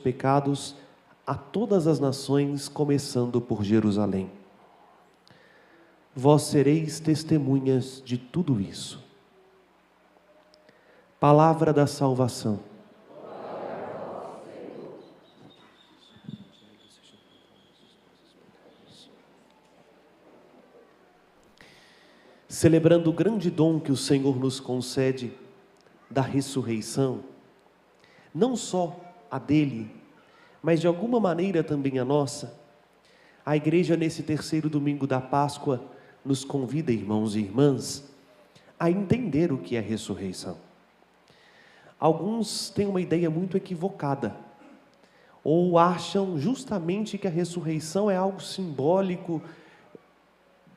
pecados a todas as nações, começando por Jerusalém. Vós sereis testemunhas de tudo isso. Palavra da salvação. Celebrando o grande dom que o Senhor nos concede da ressurreição, não só a dele, mas de alguma maneira também a nossa, a igreja nesse terceiro domingo da Páscoa nos convida, irmãos e irmãs, a entender o que é ressurreição. Alguns têm uma ideia muito equivocada, ou acham justamente que a ressurreição é algo simbólico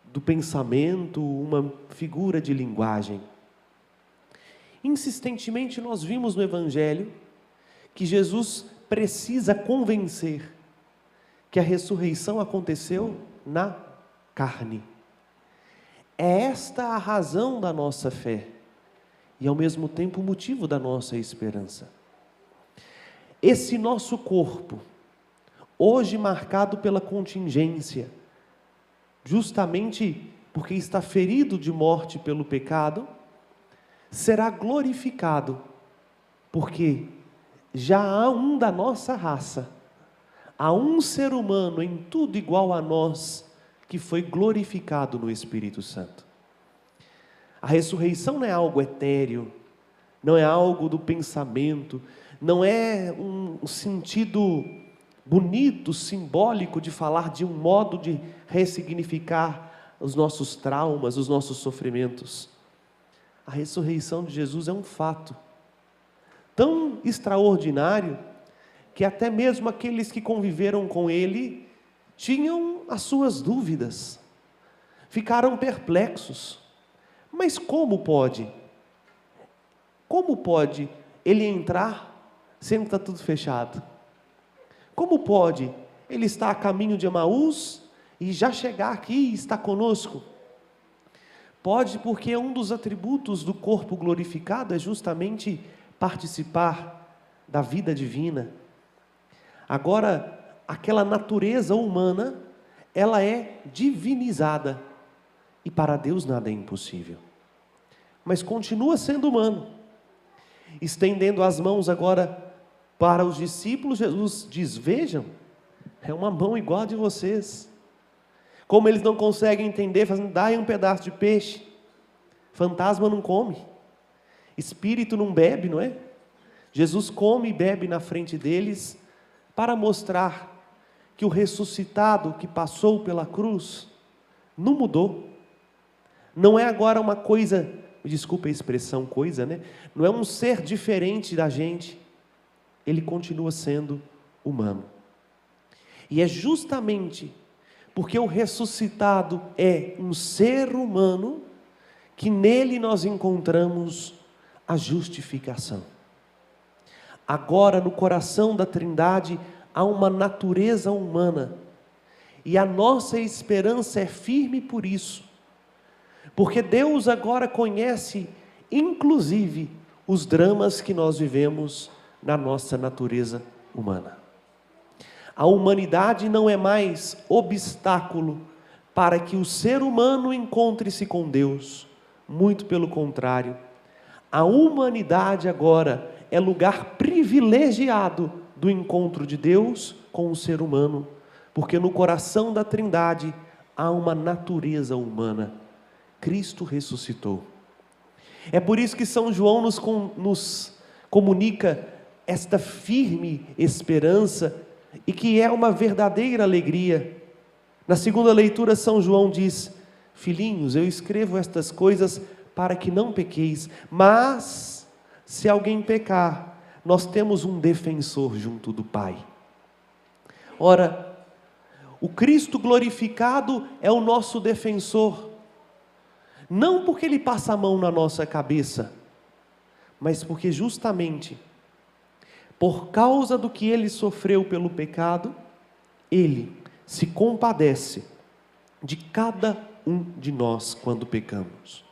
do pensamento, uma figura de linguagem. Insistentemente nós vimos no Evangelho que Jesus precisa convencer que a ressurreição aconteceu na carne. É esta a razão da nossa fé e ao mesmo tempo o motivo da nossa esperança. Esse nosso corpo, hoje marcado pela contingência, justamente porque está ferido de morte pelo pecado, será glorificado, porque já há um da nossa raça, há um ser humano em tudo igual a nós, que foi glorificado no Espírito Santo. A ressurreição não é algo etéreo, não é algo do pensamento, não é um sentido bonito, simbólico de falar de um modo de ressignificar os nossos traumas, os nossos sofrimentos. A ressurreição de Jesus é um fato tão extraordinário que até mesmo aqueles que conviveram com ele tinham as suas dúvidas, ficaram perplexos. Mas como pode? Como pode ele entrar sendo que está tudo fechado? Como pode ele estar a caminho de Emaús e já chegar aqui e estar conosco? Pode, porque um dos atributos do corpo glorificado é justamente participar da vida divina. Agora, aquela natureza humana, ela é divinizada. E para Deus nada é impossível. Mas continua sendo humano. Estendendo as mãos agora para os discípulos, Jesus diz: vejam, é uma mão igual a de vocês. Como eles não conseguem entender, fazendo, dai um pedaço de peixe. Fantasma não come. Espírito não bebe, não é? Jesus come e bebe na frente deles para mostrar que o ressuscitado que passou pela cruz não mudou. Não é agora uma coisa, desculpa a expressão coisa, né? Não é um ser diferente da gente. Ele continua sendo humano. E é justamente porque o ressuscitado é um ser humano que nele nós encontramos a justificação. Agora, no coração da Trindade, há uma natureza humana. E a nossa esperança é firme por isso. Porque Deus agora conhece, inclusive, os dramas que nós vivemos na nossa natureza humana. A humanidade não é mais obstáculo para que o ser humano encontre-se com Deus. Muito pelo contrário. A humanidade agora é lugar privilegiado do encontro de Deus com o ser humano, porque no coração da Trindade há uma natureza humana. Cristo ressuscitou. É por isso que São João nos comunica esta firme esperança e que é uma verdadeira alegria. Na segunda leitura, São João diz: filhinhos, eu escrevo estas coisas para que não pequeis, mas se alguém pecar, nós temos um defensor junto do Pai. Ora, o Cristo glorificado é o nosso defensor, não porque Ele passa a mão na nossa cabeça, mas porque justamente, por causa do que Ele sofreu pelo pecado, Ele se compadece de cada um de nós quando pecamos.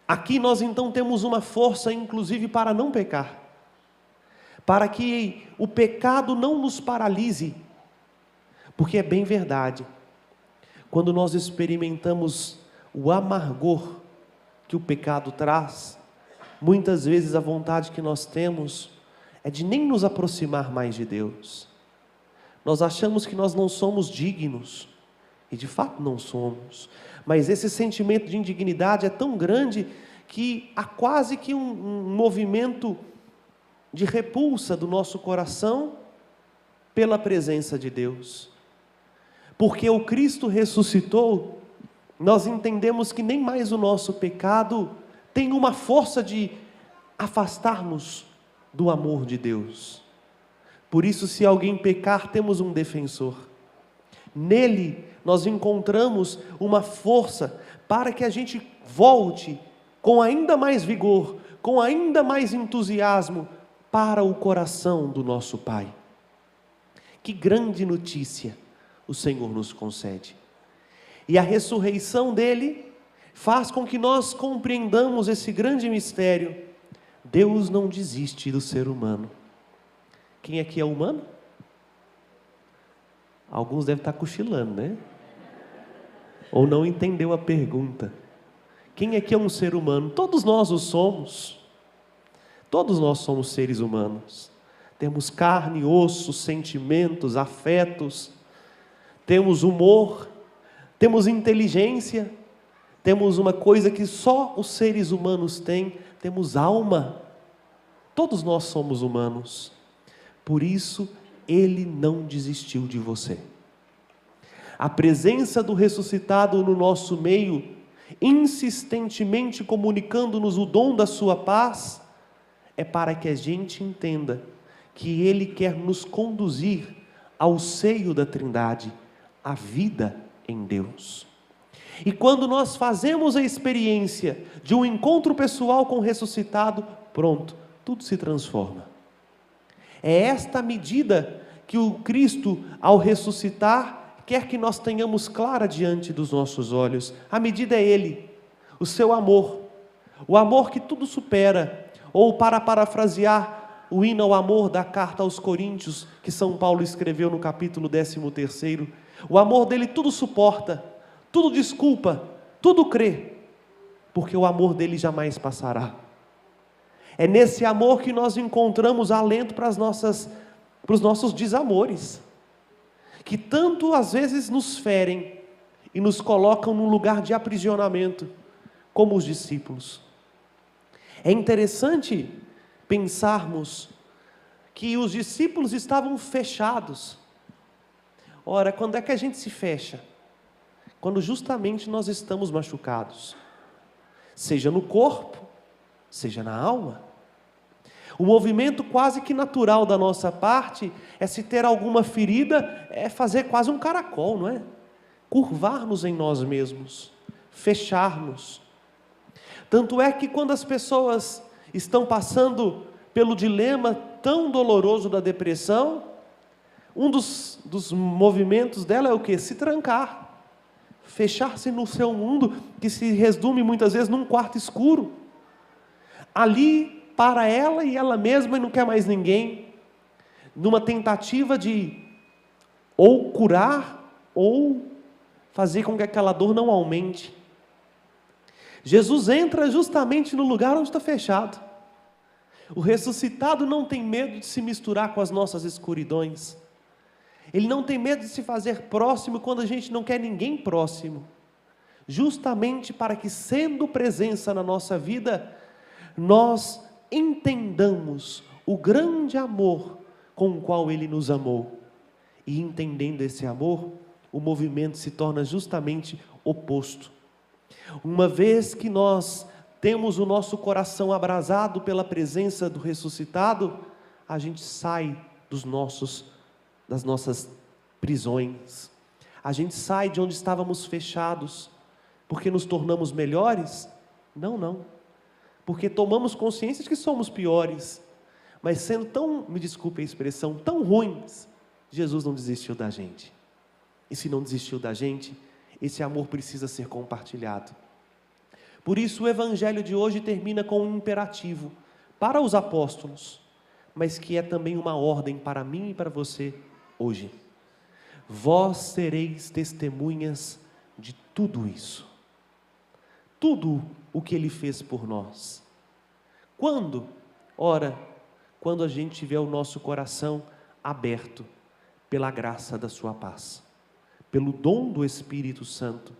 Aqui nós então temos uma força inclusive para não pecar, para que o pecado não nos paralise, porque é bem verdade, quando nós experimentamos o amargor que o pecado traz, muitas vezes a vontade que nós temos é de nem nos aproximar mais de Deus. Nós achamos que nós não somos dignos, e de fato não somos, mas esse sentimento de indignidade é tão grande que há quase que um movimento de repulsa do nosso coração pela presença de Deus. Porque o Cristo ressuscitou, nós entendemos que nem mais o nosso pecado tem uma força de afastar-nos do amor de Deus. Por isso, se alguém pecar, temos um defensor. Nele nós encontramos uma força para que a gente volte com ainda mais vigor, com ainda mais entusiasmo para o coração do nosso Pai. Que grande notícia o Senhor nos concede. E a ressurreição dele faz com que nós compreendamos esse grande mistério. Deus não desiste do ser humano. Quem aqui é humano? Alguns devem estar cochilando, né? Ou não entendeu a pergunta. Quem aqui é um ser humano? Todos nós o somos. Todos nós somos seres humanos. Temos carne, osso, sentimentos, afetos. Temos humor. Temos inteligência. Temos uma coisa que só os seres humanos têm. Temos alma. Todos nós somos humanos. Por isso, Ele não desistiu de você. A presença do ressuscitado no nosso meio, insistentemente comunicando-nos o dom da sua paz, é para que a gente entenda que Ele quer nos conduzir ao seio da Trindade, à vida em Deus. E quando nós fazemos a experiência de um encontro pessoal com o ressuscitado, pronto, tudo se transforma. É esta medida que o Cristo, ao ressuscitar, quer que nós tenhamos clara diante dos nossos olhos. A medida é Ele, o seu amor, o amor que tudo supera. Ou, para parafrasear o hino ao amor da carta aos Coríntios, que São Paulo escreveu no capítulo 13º, o amor dele tudo suporta, tudo desculpa, tudo crê, porque o amor dele jamais passará. É nesse amor que nós encontramos alento para os nossos desamores, que tanto às vezes nos ferem e nos colocam num lugar de aprisionamento, como os discípulos. É interessante pensarmos que os discípulos estavam fechados. Ora, quando é que a gente se fecha? Quando justamente nós estamos machucados, seja no corpo, seja na alma. O movimento quase que natural da nossa parte é, se ter alguma ferida, é fazer quase um caracol, não é? Curvar-nos em nós mesmos, fechar-nos. Tanto é que quando as pessoas estão passando pelo dilema tão doloroso da depressão, um dos movimentos dela é o quê? Se trancar, fechar-se no seu mundo, que se resume muitas vezes num quarto escuro. Ali, para ela e ela mesma, e não quer mais ninguém, numa tentativa de ou curar, ou fazer com que aquela dor não aumente. Jesus entra justamente no lugar onde está fechado. O ressuscitado não tem medo de se misturar com as nossas escuridões. Ele não tem medo de se fazer próximo quando a gente não quer ninguém próximo. Justamente para que, sendo presença na nossa vida, nós entendamos o grande amor com o qual Ele nos amou. E entendendo esse amor, o movimento se torna justamente oposto. Uma vez que nós temos o nosso coração abrasado pela presença do ressuscitado, a gente sai das nossas prisões. A gente sai de onde estávamos fechados, porque nos tornamos melhores? Não. Porque tomamos consciência de que somos piores. Mas sendo tão, me desculpe a expressão, tão ruins, Jesus não desistiu da gente. E se não desistiu da gente, esse amor precisa ser compartilhado. Por isso o evangelho de hoje termina com um imperativo para os apóstolos, mas que é também uma ordem para mim e para você hoje. Vós sereis testemunhas de tudo isso. Tudo o que Ele fez por nós. Quando? Ora, quando a gente tiver o nosso coração aberto pela graça da sua paz, pelo dom do Espírito Santo,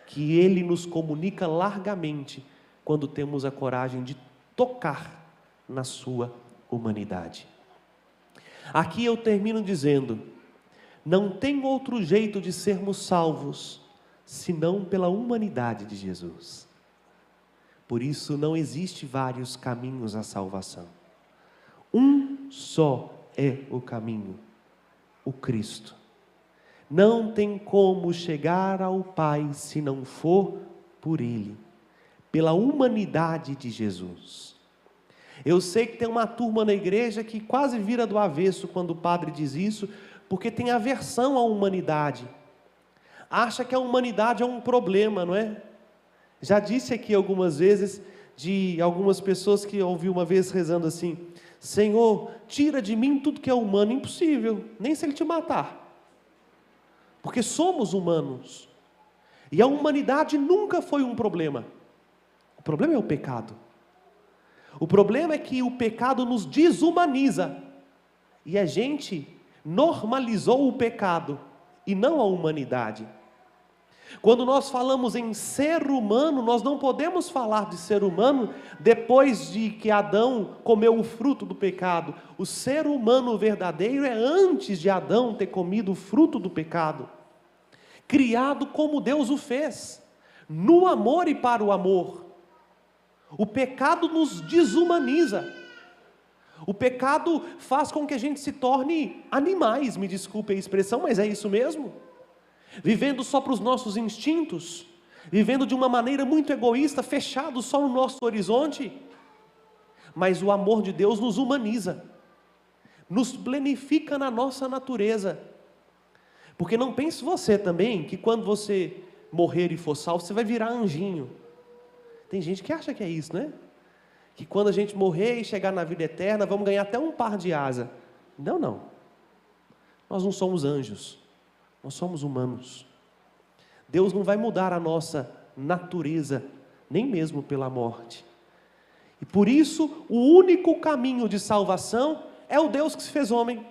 que Ele nos comunica largamente quando temos a coragem de tocar na sua humanidade. Aqui eu termino dizendo, não tem outro jeito de sermos salvos, senão pela humanidade de Jesus. Por isso não existe vários caminhos à salvação. Um só é o caminho, o Cristo. Não tem como chegar ao Pai se não for por Ele, pela humanidade de Jesus. Eu sei que tem uma turma na igreja que quase vira do avesso quando o padre diz isso, porque tem aversão à humanidade. Acha que a humanidade é um problema, não é? Já disse aqui algumas vezes de algumas pessoas que ouvi uma vez rezando assim: Senhor, tira de mim tudo que é humano. Impossível, nem se Ele te matar. Porque somos humanos. E a humanidade nunca foi um problema. O problema é o pecado. O problema é que o pecado nos desumaniza. E a gente normalizou o pecado e não a humanidade. Quando nós falamos em ser humano, nós não podemos falar de ser humano depois de que Adão comeu o fruto do pecado. O ser humano verdadeiro é antes de Adão ter comido o fruto do pecado. Criado como Deus o fez, no amor e para o amor. O pecado nos desumaniza. O pecado faz com que a gente se torne animais, me desculpe a expressão, mas é isso mesmo. Vivendo só para os nossos instintos, vivendo de uma maneira muito egoísta, fechado só no nosso horizonte. Mas o amor de Deus nos humaniza, nos plenifica na nossa natureza. Porque não pense você também que quando você morrer e for salvo, você vai virar anjinho. Tem gente que acha que é isso, né? Que quando a gente morrer e chegar na vida eterna, vamos ganhar até um par de asa. Não, não. Nós não somos anjos. Nós somos humanos. Deus não vai mudar a nossa natureza, nem mesmo pela morte. E por isso, o único caminho de salvação é o Deus que se fez homem.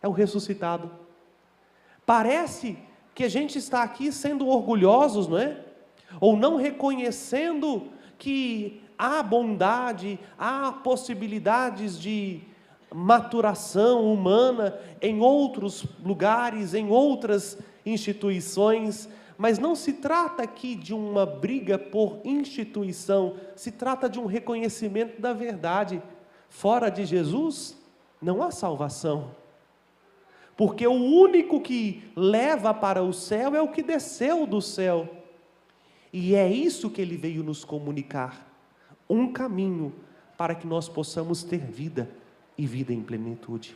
É o ressuscitado. Parece que a gente está aqui sendo orgulhosos, não é? Ou não reconhecendo que há bondade, há possibilidades de maturação humana em outros lugares, em outras instituições, mas não se trata aqui de uma briga por instituição, se trata de um reconhecimento da verdade. Fora de Jesus, não há salvação. Porque o único que leva para o céu é o que desceu do céu. E é isso que Ele veio nos comunicar. Um caminho para que nós possamos ter vida e vida em plenitude.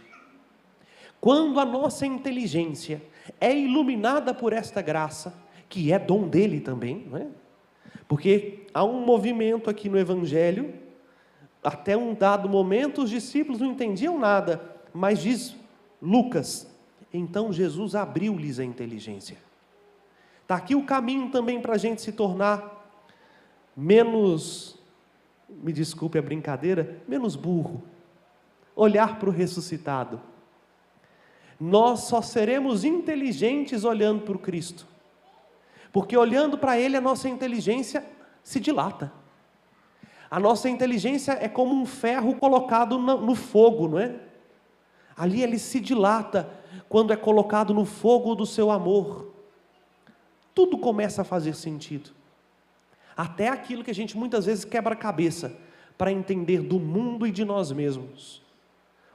Quando a nossa inteligência é iluminada por esta graça, que é dom dele também, não é? Porque há um movimento aqui no Evangelho, até um dado momento os discípulos não entendiam nada, mas diz Lucas, então Jesus abriu-lhes a inteligência. Está aqui o caminho também para a gente se tornar menos, me desculpe a brincadeira, menos burro. Olhar para o ressuscitado. Nós só seremos inteligentes olhando para o Cristo. Porque olhando para Ele, a nossa inteligência se dilata. A nossa inteligência é como um ferro colocado no fogo, não é? Ali ele se dilata quando é colocado no fogo do seu amor. Tudo começa a fazer sentido. Até aquilo que a gente muitas vezes quebra a cabeça para entender do mundo e de nós mesmos.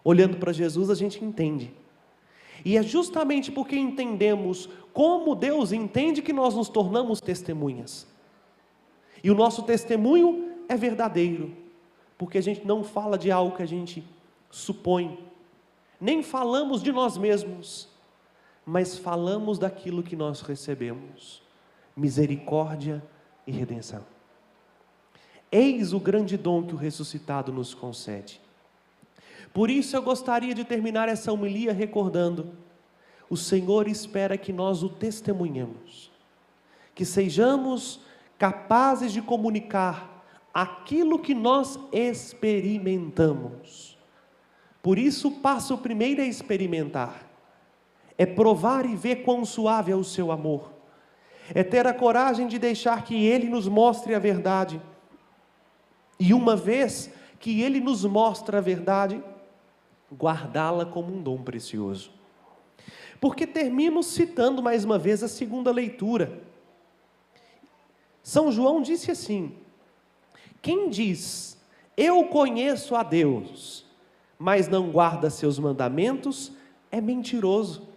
Olhando para Jesus, a gente entende. E é justamente porque entendemos como Deus entende que nós nos tornamos testemunhas. E o nosso testemunho é verdadeiro, porque a gente não fala de algo que a gente supõe, nem falamos de nós mesmos, mas falamos daquilo que nós recebemos: misericórdia e redenção. Eis o grande dom que o ressuscitado nos concede. Por isso eu gostaria de terminar essa homilia recordando: o Senhor espera que nós o testemunhemos, que sejamos capazes de comunicar aquilo que nós experimentamos. Por isso o passo primeiro é experimentar, é provar e ver quão suave é o seu amor, é ter a coragem de deixar que Ele nos mostre a verdade, e uma vez que Ele nos mostra a verdade, guardá-la como um dom precioso. Porque termino citando mais uma vez a segunda leitura. São João disse assim: quem diz, eu conheço a Deus, mas não guarda seus mandamentos, é mentiroso,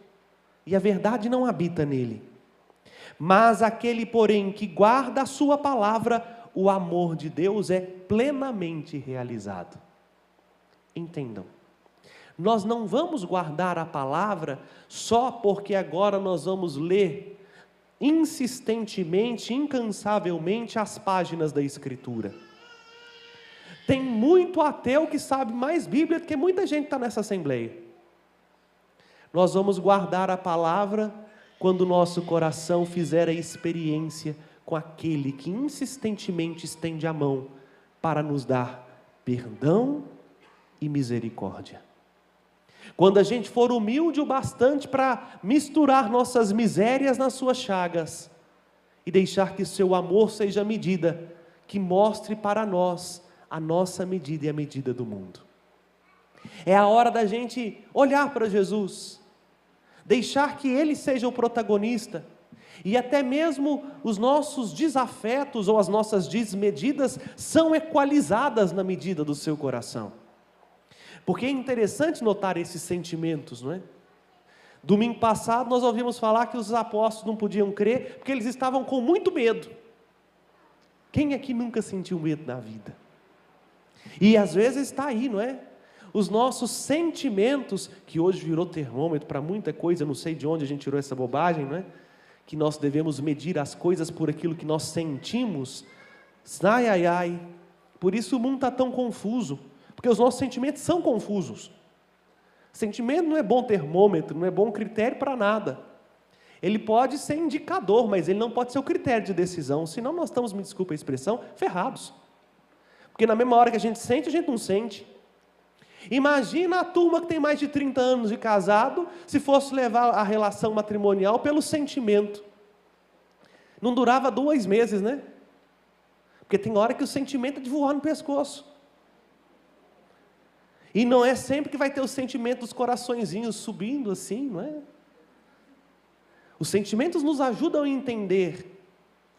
e a verdade não habita nele. Mas aquele, porém, que guarda a sua palavra, o amor de Deus é plenamente realizado. Entendam, nós não vamos guardar a palavra só porque agora nós vamos ler insistentemente, incansavelmente as páginas da Escritura. Tem muito ateu que sabe mais Bíblia do que muita gente está nessa assembleia. Nós vamos guardar a palavra quando o nosso coração fizer a experiência com aquele que insistentemente estende a mão para nos dar perdão e misericórdia. Quando a gente for humilde o bastante para misturar nossas misérias nas suas chagas e deixar que seu amor seja a medida que mostre para nós a nossa medida e a medida do mundo. É a hora da gente olhar para Jesus, deixar que Ele seja o protagonista, e até mesmo os nossos desafetos ou as nossas desmedidas são equalizadas na medida do seu coração. Porque é interessante notar esses sentimentos, não é? Domingo passado nós ouvimos falar que os apóstolos não podiam crer porque eles estavam com muito medo. Quem aqui nunca sentiu medo na vida? E às vezes está aí, não é? Os nossos sentimentos, que hoje virou termômetro para muita coisa, não sei de onde a gente tirou essa bobagem, não é? Que nós devemos medir as coisas por aquilo que nós sentimos. Ai, ai, ai. Por isso o mundo está tão confuso, porque os nossos sentimentos são confusos. Sentimento não é bom termômetro, não é bom critério para nada. Ele pode ser indicador, mas ele não pode ser o critério de decisão, senão nós estamos, me desculpa a expressão, ferrados. Porque na mesma hora que a gente sente, a gente não sente. Imagina a turma que tem mais de 30 anos de casado, se fosse levar a relação matrimonial pelo sentimento. Não durava 2 meses, né? Porque tem hora que o sentimento é de voar no pescoço. E não é sempre que vai ter o sentimento dos coraçõezinhos subindo assim, não é? Os sentimentos nos ajudam a entender,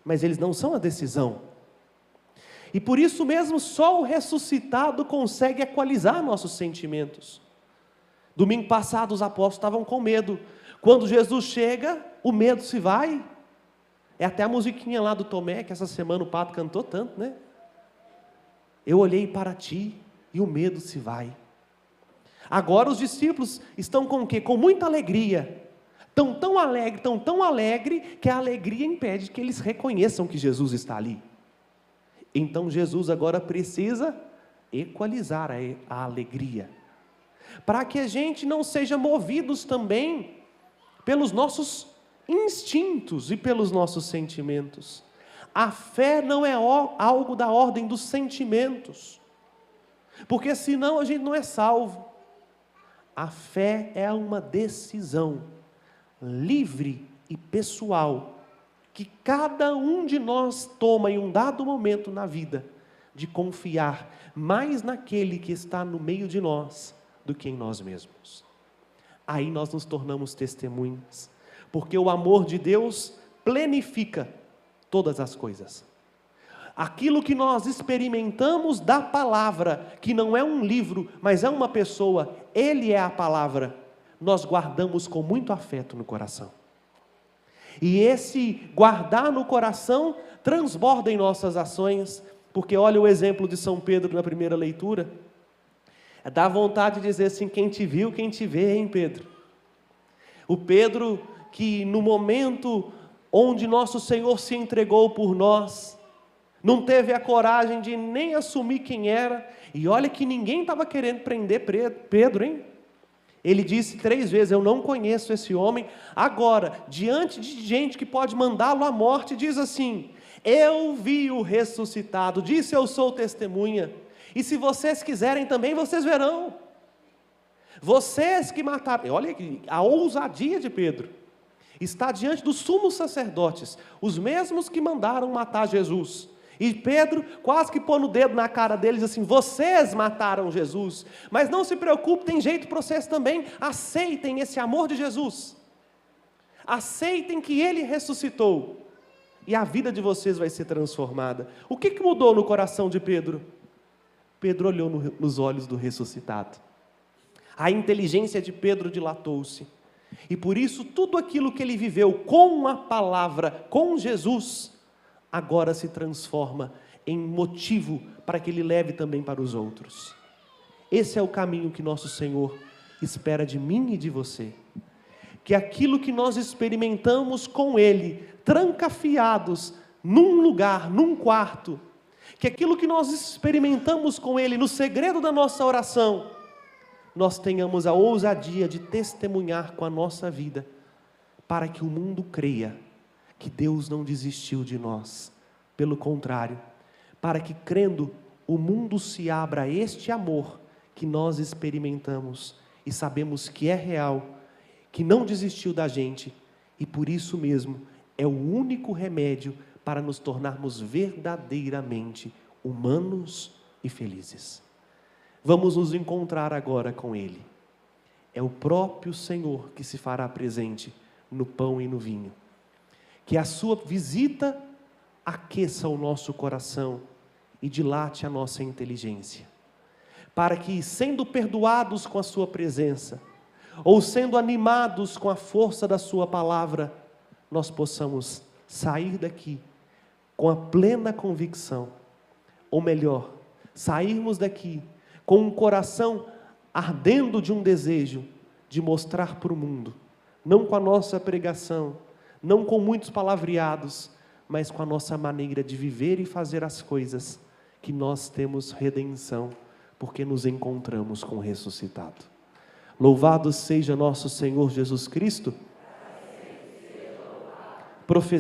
mas eles não são a decisão. E por isso mesmo, só o ressuscitado consegue equalizar nossos sentimentos. Domingo passado os apóstolos estavam com medo. Quando Jesus chega, o medo se vai. É até a musiquinha lá do Tomé, que essa semana o Pato cantou tanto, né? Eu olhei para ti e o medo se vai. Agora os discípulos estão com o quê? Com muita alegria. Estão tão alegre, que a alegria impede que eles reconheçam que Jesus está ali. Então Jesus agora precisa equalizar a alegria, para que a gente não seja movidos também pelos nossos instintos e pelos nossos sentimentos. A fé não é algo da ordem dos sentimentos, porque senão a gente não é salvo. A fé é uma decisão livre e pessoal, que cada um de nós toma em um dado momento na vida, de confiar mais naquele que está no meio de nós, do que em nós mesmos. Aí nós nos tornamos testemunhas, porque o amor de Deus plenifica todas as coisas. Aquilo que nós experimentamos da palavra, que não é um livro, mas é uma pessoa, Ele é a palavra, nós guardamos com muito afeto no coração. E esse guardar no coração transborda em nossas ações, porque olha o exemplo de São Pedro na primeira leitura. Dá vontade de dizer assim: quem te viu, quem te vê, hein, Pedro? O Pedro que no momento onde nosso Senhor se entregou por nós, não teve a coragem de nem assumir quem era, E olha que ninguém estava querendo prender Pedro, hein? Ele disse 3 vezes, eu não conheço esse homem. Agora, diante de gente que pode mandá-lo à morte, diz assim, eu vi o ressuscitado, disse eu sou testemunha. E se vocês quiserem também, vocês verão. Vocês que mataram, olha a ousadia de Pedro. Está diante dos sumos sacerdotes, os mesmos que mandaram matar Jesus. E Pedro quase que pôs o dedo na cara deles assim, vocês mataram Jesus, mas não se preocupe, tem jeito para vocês também, aceitem esse amor de Jesus, aceitem que Ele ressuscitou, e a vida de vocês vai ser transformada. O que mudou no coração de Pedro? Pedro olhou nos olhos do ressuscitado, a inteligência de Pedro dilatou-se, e por isso tudo aquilo que ele viveu com a palavra, com Jesus, agora se transforma em motivo para que ele leve também para os outros. Esse é o caminho que nosso Senhor espera de mim e de você. Que aquilo que nós experimentamos com Ele, trancafiados num lugar, num quarto, que aquilo que nós experimentamos com Ele no segredo da nossa oração, nós tenhamos a ousadia de testemunhar com a nossa vida, para que o mundo creia que Deus não desistiu de nós, pelo contrário, para que crendo o mundo se abra a este amor que nós experimentamos e sabemos que é real, que não desistiu da gente e por isso mesmo é o único remédio para nos tornarmos verdadeiramente humanos e felizes. Vamos nos encontrar agora com Ele. É o próprio Senhor que se fará presente no pão e no vinho. Que a sua visita aqueça o nosso coração e dilate a nossa inteligência, para que, sendo perdoados com a sua presença, ou sendo animados com a força da sua palavra, nós possamos sair daqui com a plena convicção, ou melhor, sairmos daqui com um coração ardendo de um desejo de mostrar para o mundo, não com a nossa pregação, não com muitos palavreados, mas com a nossa maneira de viver e fazer as coisas, que nós temos redenção, porque nos encontramos com o ressuscitado. Louvado seja nosso Senhor Jesus Cristo. Professemos